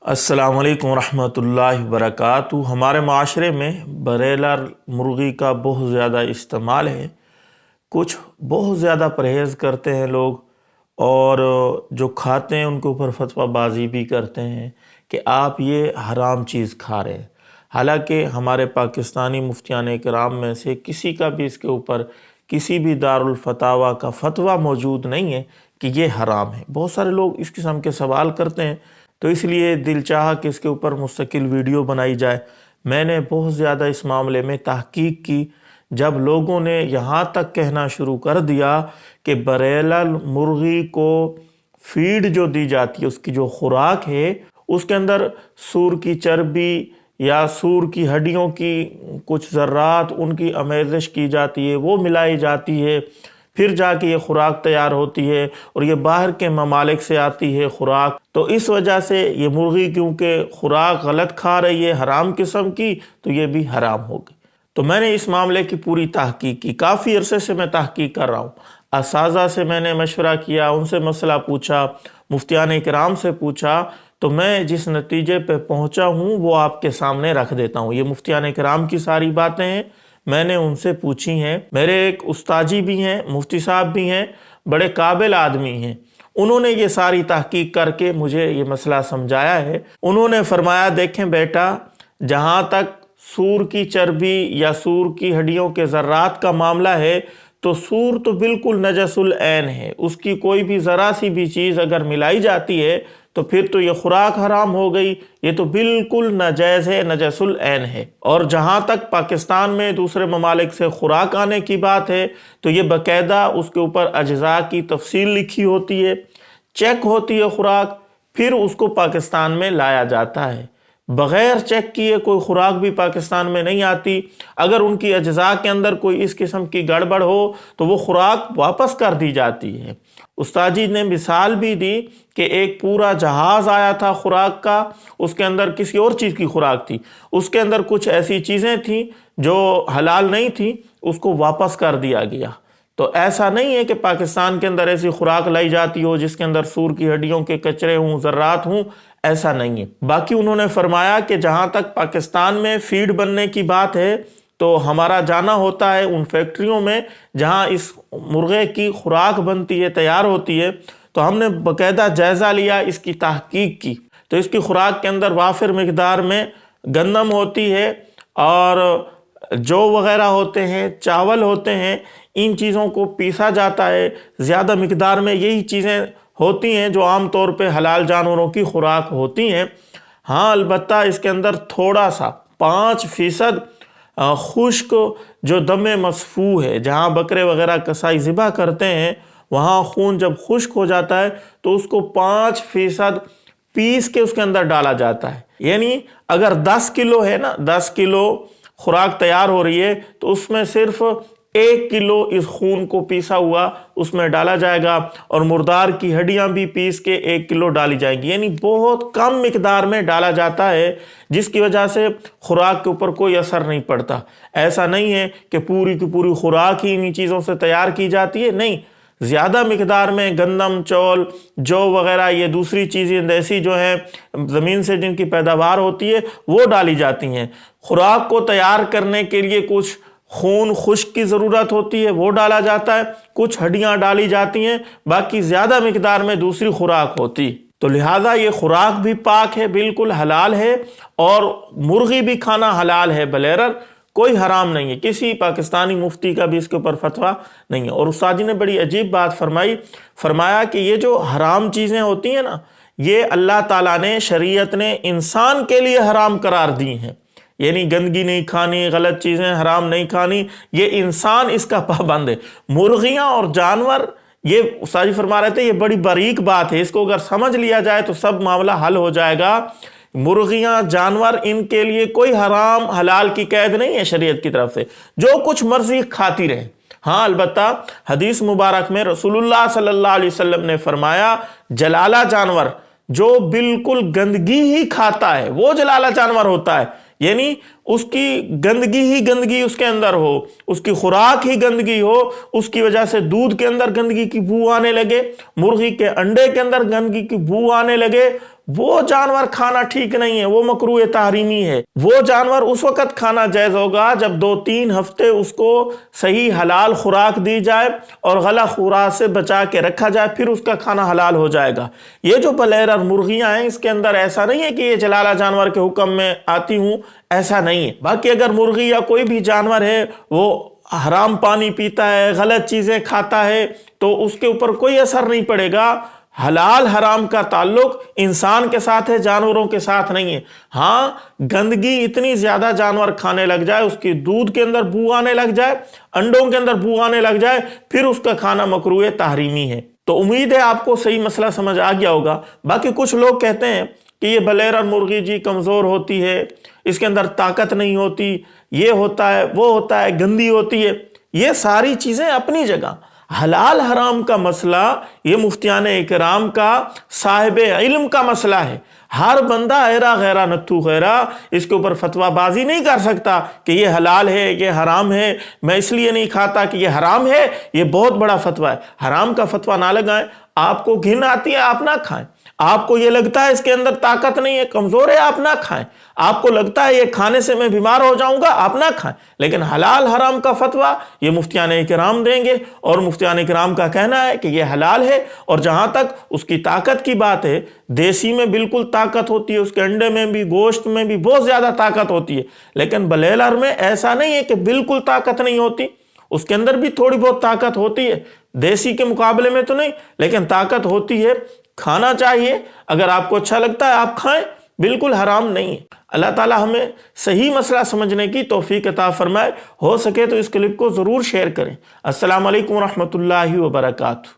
السلام علیکم ورحمۃ اللہ وبرکاتہ۔ ہمارے معاشرے میں بریلر مرغی کا بہت زیادہ استعمال ہے۔ کچھ بہت زیادہ پرہیز کرتے ہیں لوگ، اور جو کھاتے ہیں ان کے اوپر فتویٰ بازی بھی کرتے ہیں کہ آپ یہ حرام چیز کھا رہے ہیں، حالانکہ ہمارے پاکستانی مفتیان کرام میں سے کسی کا بھی اس کے اوپر کسی بھی دارالفتاویٰ کا فتویٰ موجود نہیں ہے کہ یہ حرام ہے۔ بہت سارے لوگ اس قسم کے سوال کرتے ہیں، تو اس لیے دل چاہا کہ اس کے اوپر مستقل ویڈیو بنائی جائے۔ میں نے بہت زیادہ اس معاملے میں تحقیق کی۔ جب لوگوں نے یہاں تک کہنا شروع کر دیا کہ بریلر مرغی کو فیڈ جو دی جاتی ہے، اس کی جو خوراک ہے، اس کے اندر سور کی چربی یا سور کی ہڈیوں کی کچھ ذرات ان کی آمیزش کی جاتی ہے، وہ ملائی جاتی ہے، پھر جا کے یہ خوراک تیار ہوتی ہے، اور یہ باہر کے ممالک سے آتی ہے خوراک، تو اس وجہ سے یہ مرغی کیونکہ خوراک غلط کھا رہی ہے حرام قسم کی، تو یہ بھی حرام ہوگی۔ تو میں نے اس معاملے کی پوری تحقیق کی، کافی عرصے سے میں تحقیق کر رہا ہوں۔ اساتذہ سے میں نے مشورہ کیا، ان سے مسئلہ پوچھا، مفتیان کرام سے پوچھا، تو میں جس نتیجے پہ پہنچا ہوں وہ آپ کے سامنے رکھ دیتا ہوں۔ یہ مفتیان کرام کی ساری باتیں ہیں، میں نے ان سے پوچھی ہیں۔ میرے ایک استاجی بھی ہیں، مفتی صاحب بھی ہیں، بڑے قابل آدمی ہیں، انہوں نے یہ ساری تحقیق کر کے مجھے یہ مسئلہ سمجھایا ہے۔ انہوں نے فرمایا، دیکھیں بیٹا، جہاں تک سور کی چربی یا سور کی ہڈیوں کے ذرات کا معاملہ ہے، تو سور تو بالکل نجس العین ہے، اس کی کوئی بھی ذرا سی بھی چیز اگر ملائی جاتی ہے تو پھر تو یہ خوراک حرام ہو گئی، یہ تو بالکل ناجائز ہے، نجس العین ہے۔ اور جہاں تک پاکستان میں دوسرے ممالک سے خوراک آنے کی بات ہے، تو یہ باقاعدہ اس کے اوپر اجزاء کی تفصیل لکھی ہوتی ہے، چیک ہوتی ہے خوراک، پھر اس کو پاکستان میں لایا جاتا ہے۔ بغیر چیک کیے کوئی خوراک بھی پاکستان میں نہیں آتی۔ اگر ان کی اجزاء کے اندر کوئی اس قسم کی گڑبڑ ہو تو وہ خوراک واپس کر دی جاتی ہے۔ استاد جی نے مثال بھی دی کہ ایک پورا جہاز آیا تھا خوراک کا، اس کے اندر کسی اور چیز کی خوراک تھی، اس کے اندر کچھ ایسی چیزیں تھیں جو حلال نہیں تھیں، اس کو واپس کر دیا گیا۔ تو ایسا نہیں ہے کہ پاکستان کے اندر ایسی خوراک لائی جاتی ہو جس کے اندر سور کی ہڈیوں کے کچرے ہوں، ذرات ہوں، ایسا نہیں ہے۔ باقی انہوں نے فرمایا کہ جہاں تک پاکستان میں فیڈ بننے کی بات ہے، تو ہمارا جانا ہوتا ہے ان فیکٹریوں میں جہاں اس مرغے کی خوراک بنتی ہے، تیار ہوتی ہے، تو ہم نے باقاعدہ جائزہ لیا، اس کی تحقیق کی، تو اس کی خوراک کے اندر وافر مقدار میں گندم ہوتی ہے، اور جو وغیرہ ہوتے ہیں، چاول ہوتے ہیں، ان چیزوں کو پیسا جاتا ہے، زیادہ مقدار میں یہی چیزیں ہوتی ہیں جو عام طور پہ حلال جانوروں کی خوراک ہوتی ہیں۔ ہاں البتہ اس کے اندر تھوڑا سا 5% خشک جو دم مصفوح ہے، جہاں بکرے وغیرہ کسائی ذبح کرتے ہیں، وہاں خون جب خشک ہو جاتا ہے تو اس کو 5% پیس کے اس کے اندر ڈالا جاتا ہے۔ یعنی اگر 10 کلو ہے نا، 10 کلو خوراک تیار ہو رہی ہے، تو اس میں صرف 1 کلو اس خون کو پیسا ہوا اس میں ڈالا جائے گا، اور مردار کی ہڈیاں بھی پیس کے 1 کلو ڈالی جائیں گی، یعنی بہت کم مقدار میں ڈالا جاتا ہے، جس کی وجہ سے خوراک کے اوپر کوئی اثر نہیں پڑتا۔ ایسا نہیں ہے کہ پوری کی پوری خوراک ہی انہی چیزوں سے تیار کی جاتی ہے، نہیں، زیادہ مقدار میں گندم، چول، جو وغیرہ یہ دوسری چیزیں دیسی جو ہیں زمین سے جن کی پیداوار ہوتی ہے، وہ ڈالی جاتی ہیں۔ خوراک کو تیار کرنے کے لیے کچھ خون خشک کی ضرورت ہوتی ہے، وہ ڈالا جاتا ہے، کچھ ہڈیاں ڈالی جاتی ہیں، باقی زیادہ مقدار میں دوسری خوراک ہوتی۔ تو لہٰذا یہ خوراک بھی پاک ہے، بالکل حلال ہے، اور مرغی بھی کھانا حلال ہے، بلیرر کوئی حرام نہیں ہے۔ کسی پاکستانی مفتی کا بھی اس کے اوپر فتویٰ نہیں ہے۔ اور استاد جی نے بڑی عجیب بات فرمایا کہ یہ جو حرام چیزیں ہوتی ہیں نا، یہ اللہ تعالیٰ نے، شریعت نے انسان کے لیے حرام قرار دی ہیں، یعنی گندگی نہیں کھانی، غلط چیزیں حرام نہیں کھانی، یہ انسان اس کا پابند ہے۔ مرغیاں اور جانور، یہ استاد جی فرما رہے تھے، یہ بڑی باریک بات ہے، اس کو اگر سمجھ لیا جائے تو سب معاملہ حل ہو جائے گا۔ مرغیاں، جانور، ان کے لیے کوئی حرام حلال کی قید نہیں ہے شریعت کی طرف سے، جو کچھ مرضی کھاتی رہے۔ ہاں البتہ حدیث مبارک میں رسول اللہ صلی اللہ علیہ وسلم نے فرمایا، جلالہ جانور جو بالکل گندگی ہی کھاتا ہے وہ جلالہ جانور ہوتا ہے، یعنی اس کی گندگی اس کے اندر ہو، اس کی خوراک ہی گندگی ہو، اس کی وجہ سے دودھ کے اندر گندگی کی بو آنے لگے، مرغی کے انڈے کے اندر گندگی کی بو آنے لگے، وہ جانور کھانا ٹھیک نہیں ہے، وہ مکروہ تحریمی ہے۔ وہ جانور اس وقت کھانا جائز ہوگا جب 2-3 ہفتے اس کو صحیح حلال خوراک دی جائے اور غلط خوراک سے بچا کے رکھا جائے، پھر اس کا کھانا حلال ہو جائے گا۔ یہ جو بلیرر مرغیاں ہیں اس کے اندر ایسا نہیں ہے کہ یہ جلالہ جانور کے حکم میں آتی ہوں، ایسا نہیں ہے۔ باقی اگر مرغی یا کوئی بھی جانور ہے وہ حرام پانی پیتا ہے، غلط چیزیں کھاتا ہے، تو اس کے اوپر کوئی اثر نہیں پڑے گا۔ حلال حرام کا تعلق انسان کے ساتھ ہے، جانوروں کے ساتھ نہیں ہے۔ ہاں، گندگی اتنی زیادہ جانور کھانے لگ جائے، اس کی دودھ کے اندر بو آنے لگ جائے، انڈوں کے اندر بو آنے لگ جائے، پھر اس کا کھانا مکروہ تحریمی ہے۔ تو امید ہے آپ کو صحیح مسئلہ سمجھ آ گیا ہوگا۔ باقی کچھ لوگ کہتے ہیں کہ یہ بلیرر مرغی جی کمزور ہوتی ہے، اس کے اندر طاقت نہیں ہوتی، یہ ہوتا ہے، وہ ہوتا ہے، گندی ہوتی ہے۔ یہ ساری چیزیں اپنی جگہ۔ حلال حرام کا مسئلہ یہ مفتیان اکرام کا صاحب علم کا مسئلہ ہے۔ ہر بندہ ایرا غیرہ نتھو غیرہ اس کے اوپر فتویٰ بازی نہیں کر سکتا کہ یہ حلال ہے، یہ حرام ہے، میں اس لیے نہیں کھاتا کہ یہ حرام ہے، یہ بہت بڑا فتویٰ ہے۔ حرام کا فتویٰ نہ لگائیں۔ آپ کو گھن آتی ہے آپ نہ کھائیں، آپ کو یہ لگتا ہے اس کے اندر طاقت نہیں ہے، کمزور ہے، آپ نہ کھائیں، آپ کو لگتا ہے یہ کھانے سے میں بیمار ہو جاؤں گا، آپ نہ کھائیں۔ لیکن حلال حرام کا فتویٰ یہ مفتیان اکرام دیں گے، اور مفتیان اکرام کا کہنا ہے کہ یہ حلال ہے۔ اور جہاں تک اس کی طاقت کی بات ہے، دیسی میں بالکل طاقت ہوتی ہے، اس کے انڈے میں بھی، گوشت میں بھی بہت زیادہ طاقت ہوتی ہے۔ لیکن بلیلر میں ایسا نہیں ہے کہ بالکل طاقت نہیں ہوتی، اس کے اندر بھی تھوڑی بہت طاقت ہوتی ہے، دیسی کے مقابلے میں تو نہیں، لیکن طاقت ہوتی ہے۔ کھانا چاہیے، اگر آپ کو اچھا لگتا ہے آپ کھائیں، بالکل حرام نہیں ہے۔ اللہ تعالی ہمیں صحیح مسئلہ سمجھنے کی توفیق عطا فرمائے۔ ہو سکے تو اس کلپ کو ضرور شیئر کریں۔ السلام علیکم ورحمۃ اللہ وبرکاتہ۔